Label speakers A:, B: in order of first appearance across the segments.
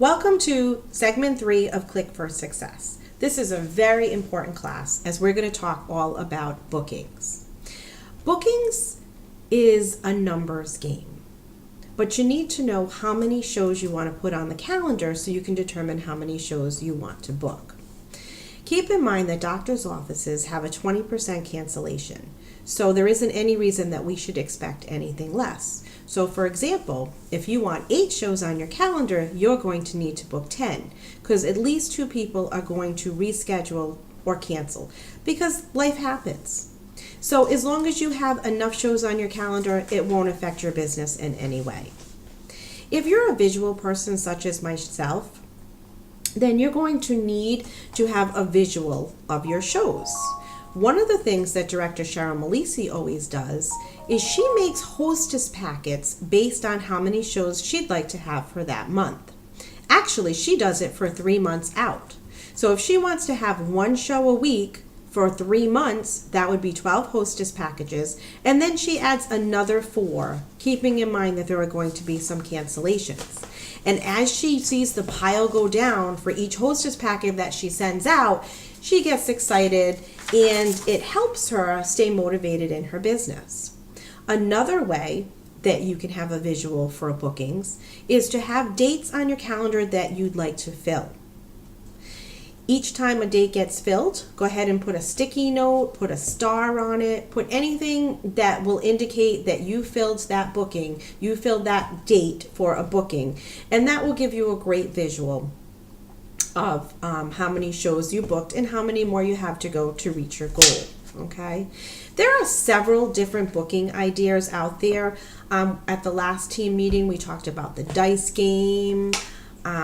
A: Welcome to segment 3 of Click for Success. This is a very important class as we're going to talk all about bookings. Bookings is a numbers game, but you need to know how many shows you want to put on the calendar so you can determine how many shows you want to book. Keep in mind that doctors' offices have a 20% cancellation, so there isn't any reason that we should expect anything less. So for example, if you want 8 shows on your calendar, you're going to need to book 10 because at least 2 people are going to reschedule or cancel because life happens. So as long as you have enough shows on your calendar, it won't affect your business in any way. If you're a visual person such as myself, then you're going to need to have a visual of your shows. One of the things that Director Cheryl Malisi always does is she makes hostess packets based on how many shows she'd like to have for that month. Actually, she does it for 3 months out. So if she wants to have 1 show a week for 3 months, that would be 12 hostess packages, and then she adds another 4, keeping in mind that there are going to be some cancellations. And as she sees the pile go down for each hostess packet that she sends out, she gets excited and it helps her stay motivated in her business. Another way that you can have a visual for bookings is to have dates on your calendar that you'd like to fill. Each time a date gets filled, go ahead and put a sticky note, put a star on it, put anything that will indicate that you filled that booking, you filled that date for a booking, and that will give you a great visual of how many shows you booked and how many more you have to go to reach your goal. Okay, there are several different booking ideas out there. At the last team meeting, we talked about the dice game.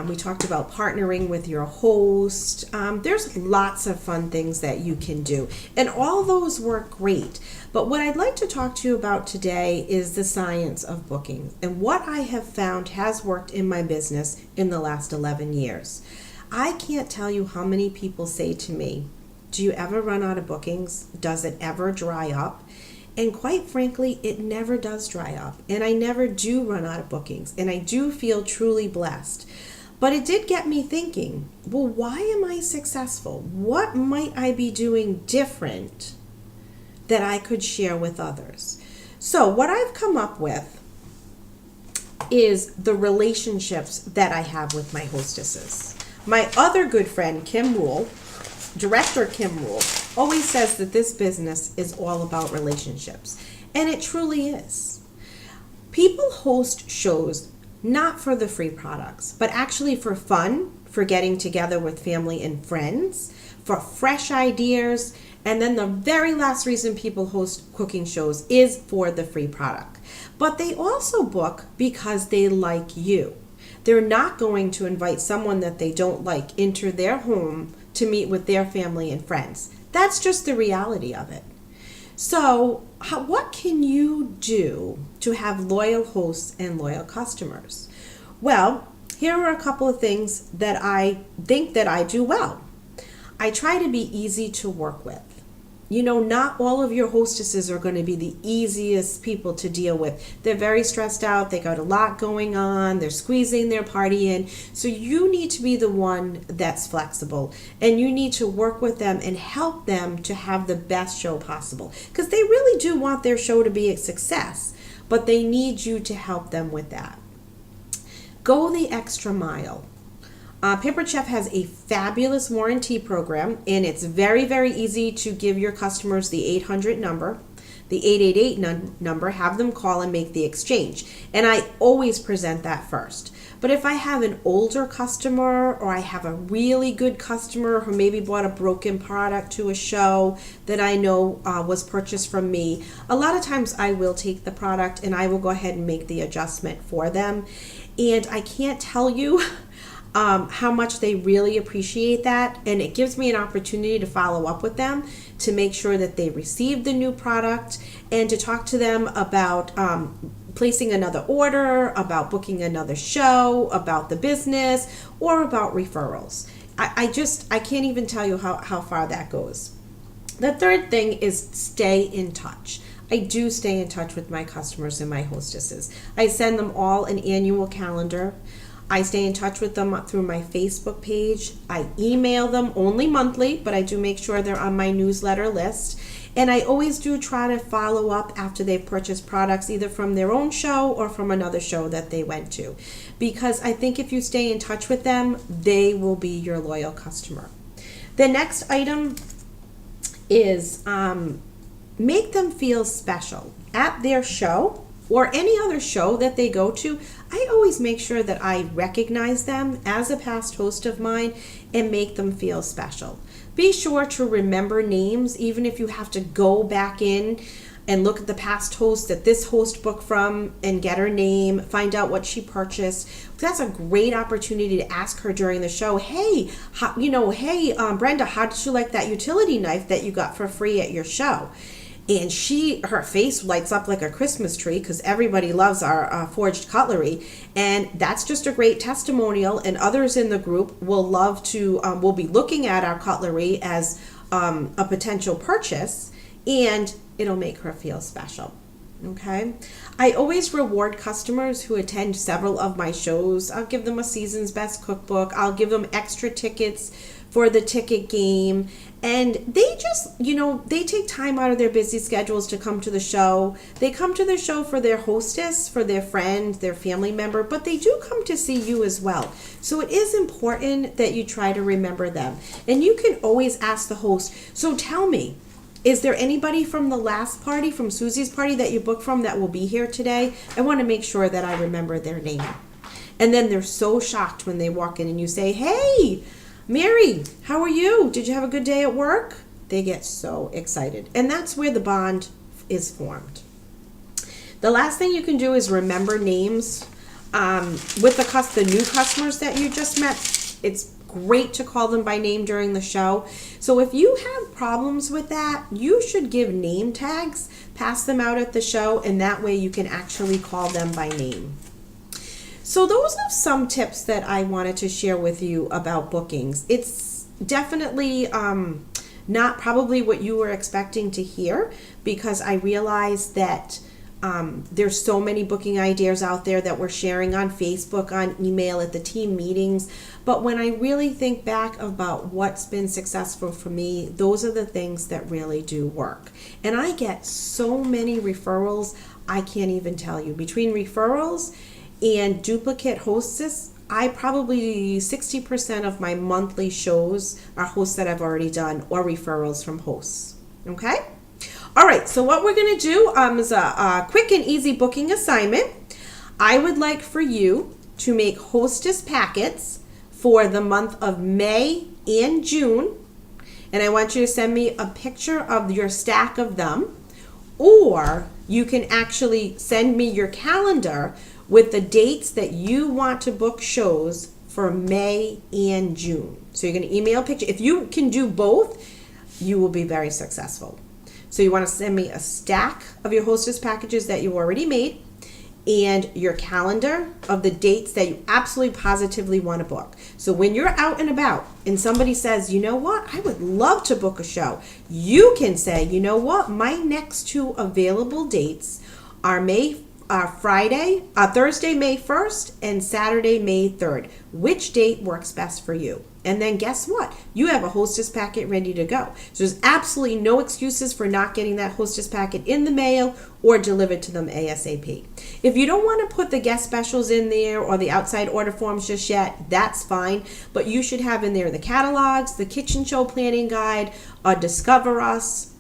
A: We talked about partnering with your host. There's lots of fun things that you can do, and all those work great. But what I'd like to talk to you about today is the science of booking and what I have found has worked in my business in the last 11 years. I can't tell you how many people say to me, "Do you ever run out of bookings? Does it ever dry up?" And quite frankly, it never does dry up. And I never do run out of bookings. And I do feel truly blessed. But it did get me thinking, well, why am I successful? What might I be doing different that I could share with others? So what I've come up with is the relationships that I have with my hostesses. My other good friend, Kim Rule, Director Kim Rule, always says that this business is all about relationships. And it truly is. People host shows not for the free products, but actually for fun, for getting together with family and friends, for fresh ideas, and then the very last reason people host cooking shows is for the free product. But they also book because they like you. They're not going to invite someone that they don't like into their home to meet with their family and friends. That's just the reality of it. So what can you do to have loyal hosts and loyal customers? Well, here are a couple of things that I think that I do well. I try to be easy to work with. You know, not all of your hostesses are going to be the easiest people to deal with. They're very stressed out. They got a lot going on. They're squeezing their party in. So you need to be the one that's flexible, and you need to work with them and help them to have the best show possible, because they really do want their show to be a success, but they need you to help them with that. Go the extra mile. Pampered Chef has a fabulous warranty program, and it's very, very easy to give your customers the 800 number, the 888 number, have them call and make the exchange. And I always present that first. But if I have an older customer, or I have a really good customer who maybe bought a broken product to a show that I know was purchased from me, a lot of times I will take the product and I will go ahead and make the adjustment for them. And I can't tell you how much they really appreciate that, and it gives me an opportunity to follow up with them to make sure that they receive the new product and to talk to them about placing another order, about booking another show, about the business, or about referrals. I can't even tell you how far that goes. The third thing is stay in touch. I do stay in touch with my customers and my hostesses. I send them all an annual calendar. I stay in touch with them through my Facebook page. I email them only monthly, but I do make sure they're on my newsletter list. And I always do try to follow up after they've purchased products, either from their own show or from another show that they went to. Because I think if you stay in touch with them, they will be your loyal customer. The next item is make them feel special. At their show or any other show that they go to, I always make sure that I recognize them as a past host of mine and make them feel special. Be sure to remember names, even if you have to go back in and look at the past host that this host booked from and get her name, find out what she purchased. That's a great opportunity to ask her during the show, hey, Brenda, how did you like that utility knife that you got for free at your show? And her face lights up like a Christmas tree because everybody loves our forged cutlery. And that's just a great testimonial. And others in the group will will be looking at our cutlery as a potential purchase. And it'll make her feel special. Okay. I always reward customers who attend several of my shows. I'll give them a season's best cookbook. I'll give them extra tickets for the ticket game. And they just, they take time out of their busy schedules to come to the show. They come to the show for their hostess, for their friend, their family member, but they do come to see you as well. So it is important that you try to remember them. And you can always ask the host, so tell me, is there anybody from the last party, from Susie's party that you booked from that will be here today? I want to make sure that I remember their name. And then they're so shocked when they walk in and you say, hey, Mary, how are you? Did you have a good day at work? They get so excited. And that's where the bond is formed. The last thing you can do is remember names. With the new customers that you just met, it's great to call them by name during the show. So if you have problems with that, you should give name tags, pass them out at the show, and that way you can actually call them by name. So those are some tips that I wanted to share with you about bookings. It's definitely not probably what you were expecting to hear, because I realized that there's so many booking ideas out there that we're sharing on Facebook, on email, at the team meetings. But when I really think back about what's been successful for me, those are the things that really do work. And I get so many referrals, I can't even tell you. Between referrals and duplicate hostess, I probably 60% of my monthly shows are hosts that I've already done or referrals from hosts. Okay? All right, so what we're going to do is a quick and easy booking assignment. I would like for you to make hostess packets for the month of May and June, and I want you to send me a picture of your stack of them, or you can actually send me your calendar with the dates that you want to book shows for May and June. So you're going to email a picture. If you can do both, you will be very successful. So you want to send me a stack of your hostess packages that you already made and your calendar of the dates that you absolutely positively want to book. So when you're out and about and somebody says, you know what, I would love to book a show, you can say, you know what, my next two available dates are Thursday, May 1st and Saturday, May 3rd. Which date works best for you? And then guess what? You have a hostess packet ready to go. So there's absolutely no excuses for not getting that hostess packet in the mail or delivered to them ASAP. If you don't want to put the guest specials in there or the outside order forms just yet, that's fine. But you should have in there the catalogs, the kitchen show planning guide, Discover Us,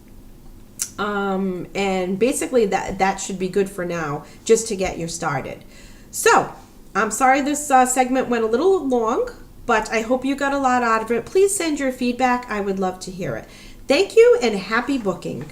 A: and basically that should be good for now, just to get you started. So I'm sorry this segment went a little long, but I hope you got a lot out of it. Please send your feedback. I would love to hear it. Thank you and happy booking.